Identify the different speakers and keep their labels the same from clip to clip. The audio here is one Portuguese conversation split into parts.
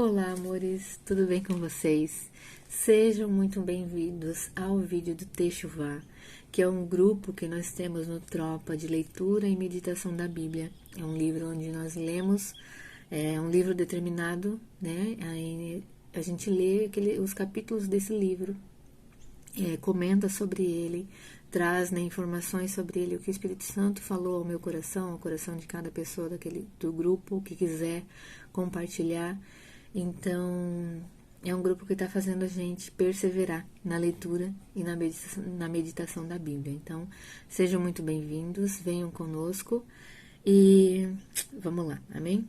Speaker 1: Olá, amores, tudo bem com vocês? Sejam muito bem-vindos ao vídeo do Techuvá, que é um grupo que nós temos no Tropa de Leitura e Meditação da Bíblia. É um livro onde nós lemos, um livro determinado, né? Aí a gente lê os capítulos desse livro, comenta sobre ele, traz, né, informações sobre ele, o que o Espírito Santo falou ao meu coração, ao coração de cada pessoa do grupo que quiser compartilhar. Então, é um grupo que está fazendo a gente perseverar na leitura e na meditação da Bíblia. Então, sejam muito bem-vindos, venham conosco e vamos lá, amém?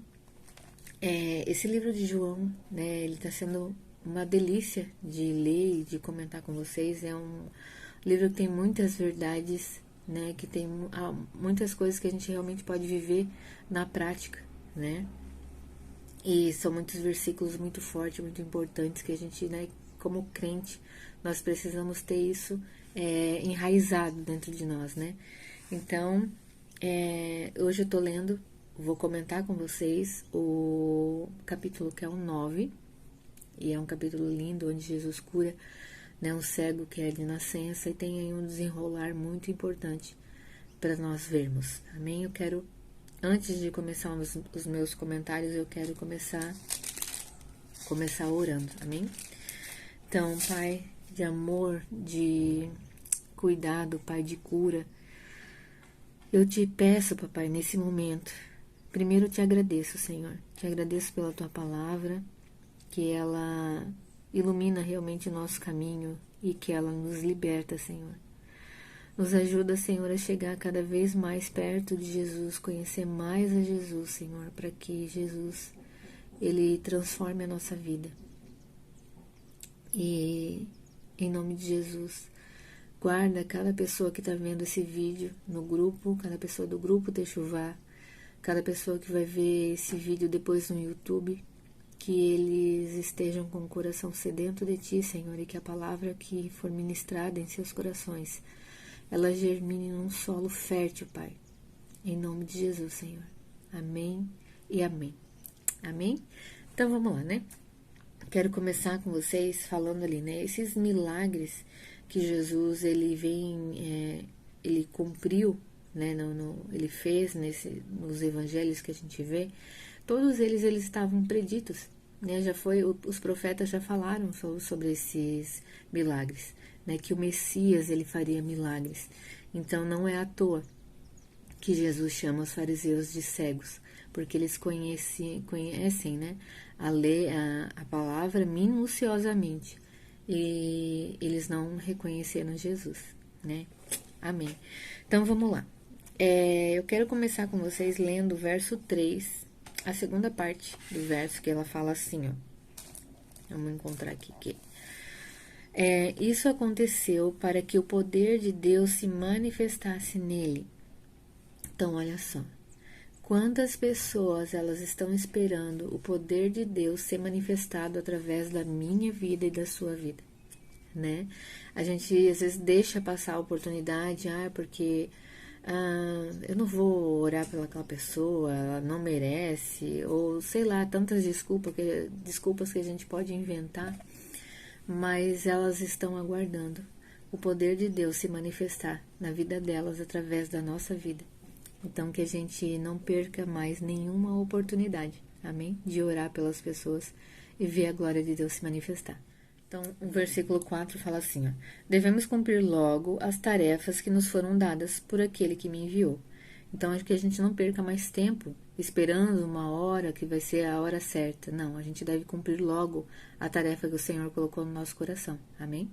Speaker 1: Esse livro de João, né, ele está sendo uma delícia de ler e de comentar com vocês. É um livro que tem muitas verdades, né, que tem muitas coisas que a gente realmente pode viver na prática, né? E são muitos versículos muito fortes, muito importantes, que a gente, né, como crente, nós precisamos ter isso enraizado dentro de nós, né? Então, hoje eu tô lendo, vou comentar com vocês o capítulo que é o 9, e é um capítulo lindo, onde Jesus cura, né, um cego que é de nascença, e tem aí um desenrolar muito importante para nós vermos, amém? Antes de começar os meus comentários, eu quero começar orando, amém? Então, Pai de amor, de cuidado, Pai de cura, eu te peço, Papai, nesse momento, primeiro eu te agradeço, Senhor, te agradeço pela tua palavra, que ela ilumina realmente o nosso caminho e que ela nos liberta, Senhor. Nos ajuda, Senhor, a chegar cada vez mais perto de Jesus, conhecer mais a Jesus, Senhor, para que Jesus, ele transforme a nossa vida. E, em nome de Jesus, guarda cada pessoa que está vendo esse vídeo no grupo, cada pessoa do grupo Techuvá, cada pessoa que vai ver esse vídeo depois no YouTube, que eles estejam com o coração sedento de Ti, Senhor, e que a palavra que for ministrada em seus corações, ela germine num solo fértil, Pai. Em nome de Jesus, Senhor. Amém e amém. Amém? Então, vamos lá, né? Quero começar com vocês falando ali, né? Esses milagres que Jesus, ele cumpriu, né? Ele fez nos evangelhos que a gente vê, todos eles estavam preditos, né? Os profetas já falaram sobre esses milagres, né, que o Messias ele faria milagres. Então não é à toa que Jesus chama os fariseus de cegos, porque eles conhecem, né, a palavra minuciosamente, e eles não reconheceram Jesus, né? Amém. Então vamos lá. Eu quero começar com vocês lendo o verso 3, a segunda parte do verso, que ela fala assim, ó. Vamos encontrar aqui que isso aconteceu para que o poder de Deus se manifestasse nele. Então, olha só. Quantas pessoas elas estão esperando o poder de Deus ser manifestado através da minha vida e da sua vida, né? A gente às vezes deixa passar a oportunidade, porque eu não vou orar pelaquela pessoa, ela não merece, ou sei lá, tantas desculpas que a gente pode inventar, mas elas estão aguardando o poder de Deus se manifestar na vida delas através da nossa vida. Então, que a gente não perca mais nenhuma oportunidade, amém? De orar pelas pessoas e ver a glória de Deus se manifestar. Então, o versículo 4 fala assim, ó: devemos cumprir logo as tarefas que nos foram dadas por aquele que me enviou. Então, acho que a gente não perca mais tempo esperando uma hora que vai ser a hora certa. Não, a gente deve cumprir logo a tarefa que o Senhor colocou no nosso coração. Amém?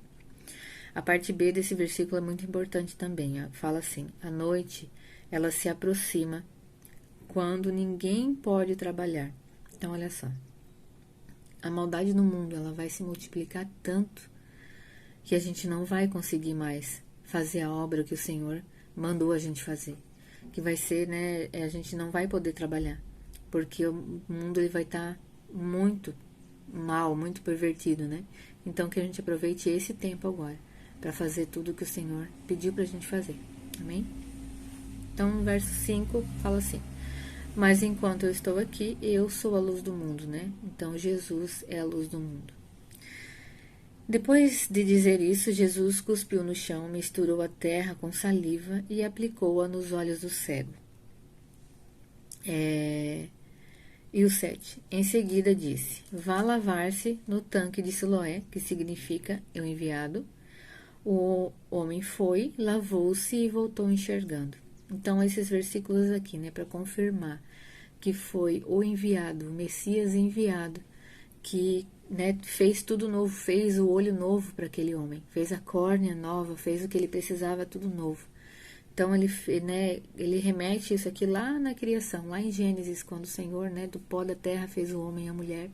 Speaker 1: A parte B desse versículo é muito importante também. Ó. Fala assim: a noite, ela se aproxima quando ninguém pode trabalhar. Então, olha só. A maldade no mundo, ela vai se multiplicar tanto que a gente não vai conseguir mais fazer a obra que o Senhor mandou a gente fazer. Que vai ser, né, a gente não vai poder trabalhar, porque o mundo ele vai estar muito mal, muito pervertido, né? Então que a gente aproveite esse tempo agora para fazer tudo que o Senhor pediu pra gente fazer. Amém? Então, no verso 5 fala assim: Mas enquanto eu estou aqui, eu sou a luz do mundo, né? Então Jesus é a luz do mundo. Depois de dizer isso, Jesus cuspiu no chão, misturou a terra com saliva e aplicou-a nos olhos do cego. E o 7. Em seguida disse: vá lavar-se no tanque de Siloé, que significa eu enviado. O homem foi, lavou-se e voltou enxergando. Então, esses versículos aqui, né, para confirmar que foi o enviado, o Messias enviado, que, né, fez tudo novo, fez o olho novo para aquele homem, fez a córnea nova, fez o que ele precisava, tudo novo. Então, ele remete isso aqui lá na criação, lá em Gênesis, quando o Senhor, né, do pó da terra fez o homem e a mulher.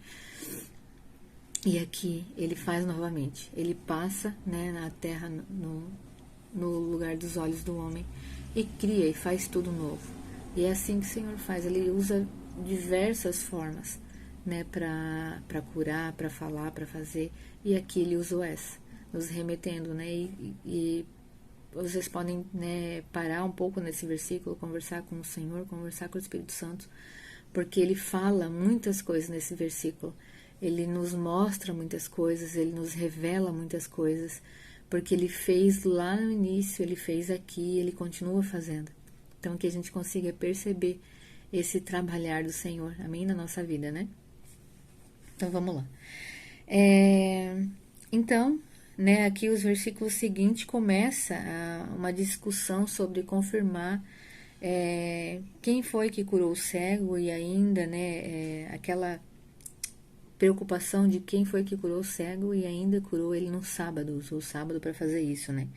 Speaker 1: E aqui ele faz novamente. Ele passa, né, na terra, no lugar dos olhos do homem, e cria e faz tudo novo. E é assim que o Senhor faz. Ele usa diversas formas, né, para curar, para falar, para fazer. E aqui ele usou essa, nos remetendo, né, e vocês podem, né, parar um pouco nesse versículo, conversar com o Senhor, conversar com o Espírito Santo, porque ele fala muitas coisas nesse versículo. Ele nos mostra muitas coisas, ele nos revela muitas coisas, porque ele fez lá no início, ele fez aqui, ele continua fazendo. Então, que a gente consiga perceber esse trabalhar do Senhor, amém, na nossa vida, né? Então, vamos lá. Então, né, aqui os versículos seguintes começa uma discussão sobre confirmar quem foi que curou o cego e ainda, né, aquela preocupação de quem foi que curou o cego e ainda curou ele no sábado, usou o sábado para fazer isso, né?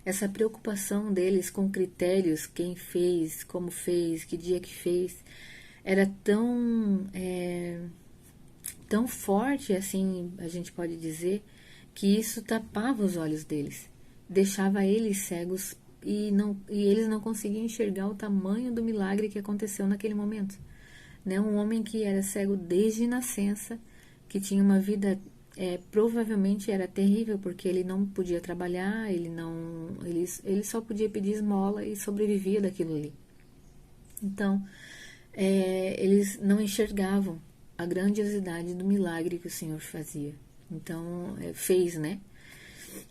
Speaker 1: Essa preocupação deles com critérios, quem fez, como fez, que dia que fez, era tão forte, assim, a gente pode dizer, que isso tapava os olhos deles, deixava eles cegos e eles não conseguiam enxergar o tamanho do milagre que aconteceu naquele momento. Né? Um homem que era cego desde nascença, que tinha uma vida provavelmente era terrível, porque ele não podia trabalhar, ele só podia pedir esmola e sobrevivia daquilo ali. Então, eles não enxergavam a grandiosidade do milagre que o Senhor fazia. Então, fez, né?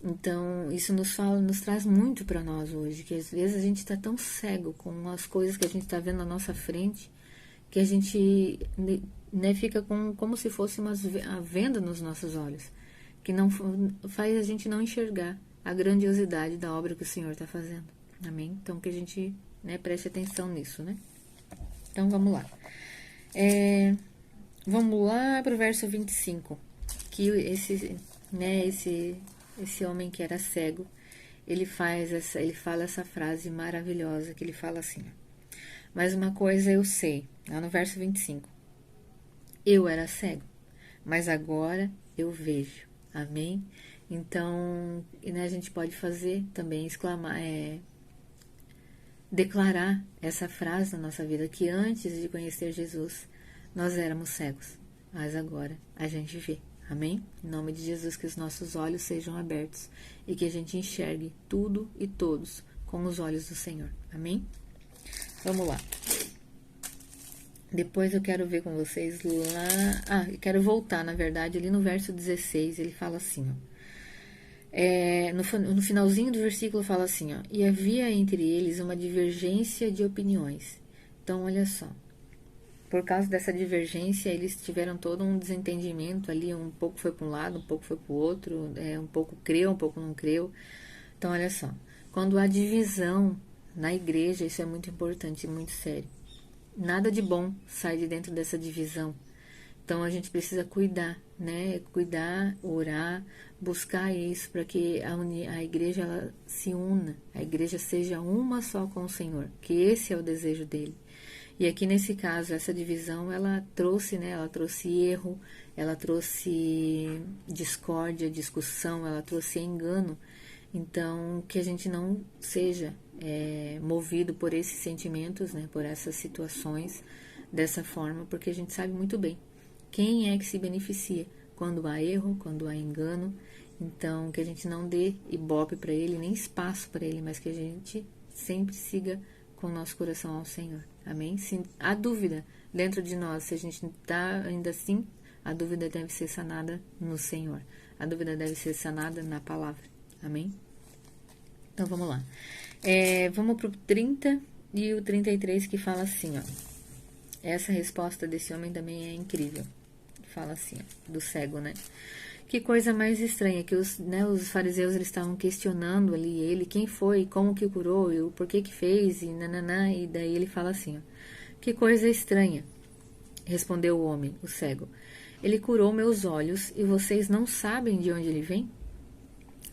Speaker 1: Então, isso nos traz muito para nós hoje, que às vezes a gente está tão cego com as coisas que a gente está vendo na nossa frente, que a gente, né, fica como se fosse a venda nos nossos olhos, que não faz a gente não enxergar a grandiosidade da obra que o Senhor está fazendo. Amém? Então, que a gente, né, preste atenção nisso, né? Então, vamos lá. Vamos lá para o verso 25, que esse homem que era cego, ele fala essa frase maravilhosa, que ele fala assim: mas uma coisa eu sei, lá no verso 25, eu era cego, mas agora eu vejo, amém? Então, né, a gente pode fazer também, exclamar, declarar essa frase na nossa vida, que antes de conhecer Jesus, nós éramos cegos, mas agora a gente vê. Amém? Em nome de Jesus, que os nossos olhos sejam abertos e que a gente enxergue tudo e todos com os olhos do Senhor. Amém? Vamos lá. Depois eu quero ver com vocês lá... eu quero voltar, na verdade, ali no verso 16, ele fala assim, ó. No finalzinho do versículo fala assim, ó. E havia entre eles uma divergência de opiniões. Então, olha só. Por causa dessa divergência, eles tiveram todo um desentendimento ali, um pouco foi para um lado, um pouco foi para o outro, um pouco creu, um pouco não creu. Então, olha só, quando há divisão na igreja, isso é muito importante, muito sério. Nada de bom sai de dentro dessa divisão. Então, a gente precisa cuidar, né? Cuidar, orar, buscar isso para que a igreja ela se una, a igreja seja uma só com o Senhor, que esse é o desejo dele. E aqui nesse caso, essa divisão, ela trouxe, né? Ela trouxe erro, ela trouxe discórdia, discussão, ela trouxe engano. Então, que a gente não seja movido por esses sentimentos, né? Por essas situações dessa forma, porque a gente sabe muito bem quem é que se beneficia quando há erro, quando há engano. Então, que a gente não dê ibope para ele, nem espaço para ele, mas que a gente sempre siga com o nosso coração ao Senhor. Amém? Se há dúvida dentro de nós, se a gente está ainda assim, a dúvida deve ser sanada no Senhor. A dúvida deve ser sanada na palavra. Amém? Então, vamos lá. Vamos para o 30 e o 33, que fala assim, ó. Essa resposta desse homem também é incrível. Fala assim, ó, do cego, né? Que coisa mais estranha, que os fariseus eles estavam questionando ali ele, quem foi, como que curou, e o porquê que fez, e nananã, e daí ele fala assim, ó, que coisa estranha, respondeu o homem, o cego, ele curou meus olhos e vocês não sabem de onde ele vem?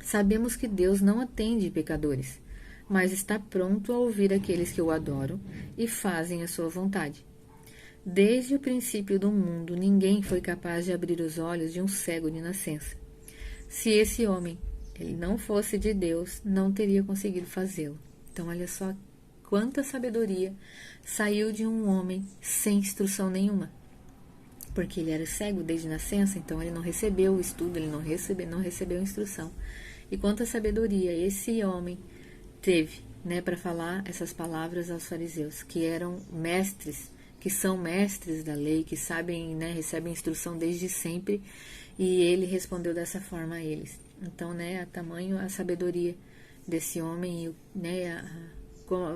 Speaker 1: Sabemos que Deus não atende pecadores, mas está pronto a ouvir aqueles que o adoram e fazem a sua vontade. Desde o princípio do mundo, ninguém foi capaz de abrir os olhos de um cego de nascença. Se esse homem ele não fosse de Deus, não teria conseguido fazê-lo. Então, olha só quanta sabedoria saiu de um homem sem instrução nenhuma. Porque ele era cego desde nascença, então ele não recebeu o estudo, ele não recebeu instrução. E quanta sabedoria esse homem teve, né, para falar essas palavras aos fariseus, que eram mestres, que são mestres da lei, que sabem, né, recebem instrução desde sempre, e ele respondeu dessa forma a eles. Então, né, a tamanho a sabedoria desse homem, né,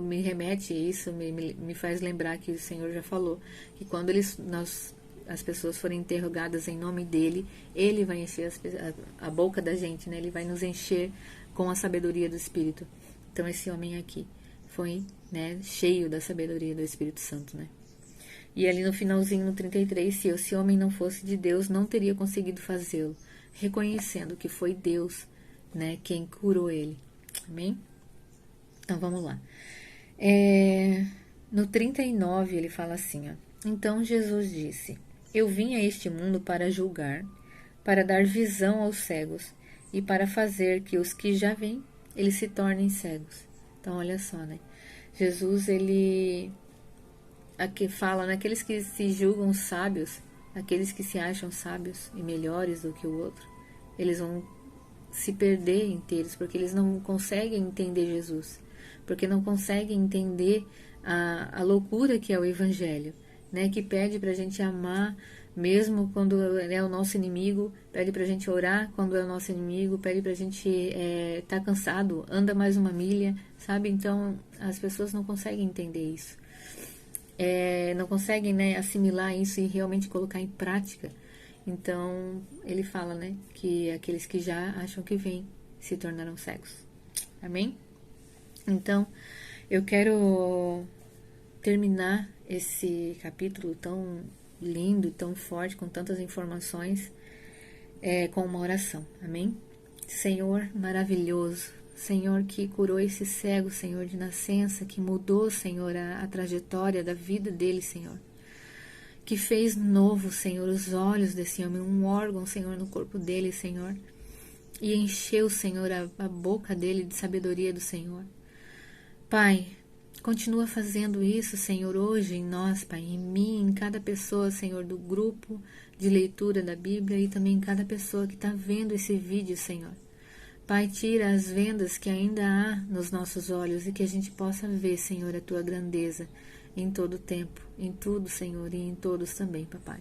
Speaker 1: me remete a isso, me faz lembrar que o Senhor já falou, que quando as pessoas forem interrogadas em nome dele, ele vai encher a boca da gente, né, ele vai nos encher com a sabedoria do Espírito. Então, esse homem aqui foi, né, cheio da sabedoria do Espírito Santo, né. E ali no finalzinho, no 33, se esse homem não fosse de Deus, não teria conseguido fazê-lo, reconhecendo que foi Deus, né, quem curou ele. Amém? Então, vamos lá. No 39, ele fala assim, ó. Então, Jesus disse, eu vim a este mundo para julgar, para dar visão aos cegos e para fazer que os que já vêm, eles se tornem cegos. Então, olha só, né? Jesus, ele... Aqui fala, naqueles que se julgam sábios, aqueles que se acham sábios e melhores do que o outro, eles vão se perder inteiros, porque eles não conseguem entender Jesus, porque não conseguem entender a loucura que é o Evangelho, né? Que pede pra gente amar, mesmo quando é o nosso inimigo, pede pra gente orar quando é o nosso inimigo, pede pra gente tá cansado, anda mais uma milha, sabe? Então, as pessoas não conseguem entender isso. Não conseguem, né, assimilar isso e realmente colocar em prática. Então, ele fala, né, que aqueles que já acham que vêm se tornarão cegos. Amém? Então, eu quero terminar esse capítulo tão lindo, tão forte, com tantas informações, com uma oração. Amém? Senhor maravilhoso, Senhor, que curou esse cego, Senhor, de nascença, que mudou, Senhor, a trajetória da vida dele, Senhor. Que fez novo, Senhor, os olhos desse homem, um órgão, Senhor, no corpo dele, Senhor. E encheu, Senhor, a boca dele de sabedoria do Senhor. Pai, continua fazendo isso, Senhor, hoje em nós, Pai, em mim, em cada pessoa, Senhor, do grupo de leitura da Bíblia e também em cada pessoa que está vendo esse vídeo, Senhor. Pai, tira as vendas que ainda há nos nossos olhos e que a gente possa ver, Senhor, a Tua grandeza em todo o tempo, em tudo, Senhor, e em todos também, Papai.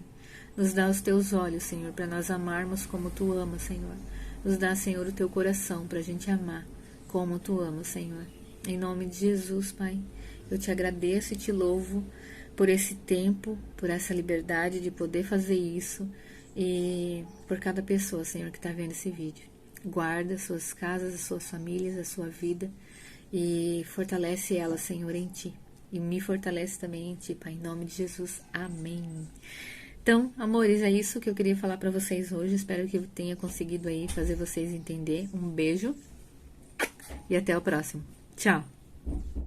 Speaker 1: Nos dá os Teus olhos, Senhor, para nós amarmos como Tu amas, Senhor. Nos dá, Senhor, o Teu coração para a gente amar como Tu amas, Senhor. Em nome de Jesus, Pai, eu Te agradeço e Te louvo por esse tempo, por essa liberdade de poder fazer isso e por cada pessoa, Senhor, que está vendo esse vídeo. Guarda suas casas, as suas famílias, a sua vida e fortalece ela, Senhor, em Ti. E me fortalece também em Ti, Pai, em nome de Jesus. Amém. Então, amores, é isso que eu queria falar para vocês hoje. Espero que eu tenha conseguido aí fazer vocês entender. Um beijo e até o próximo. Tchau!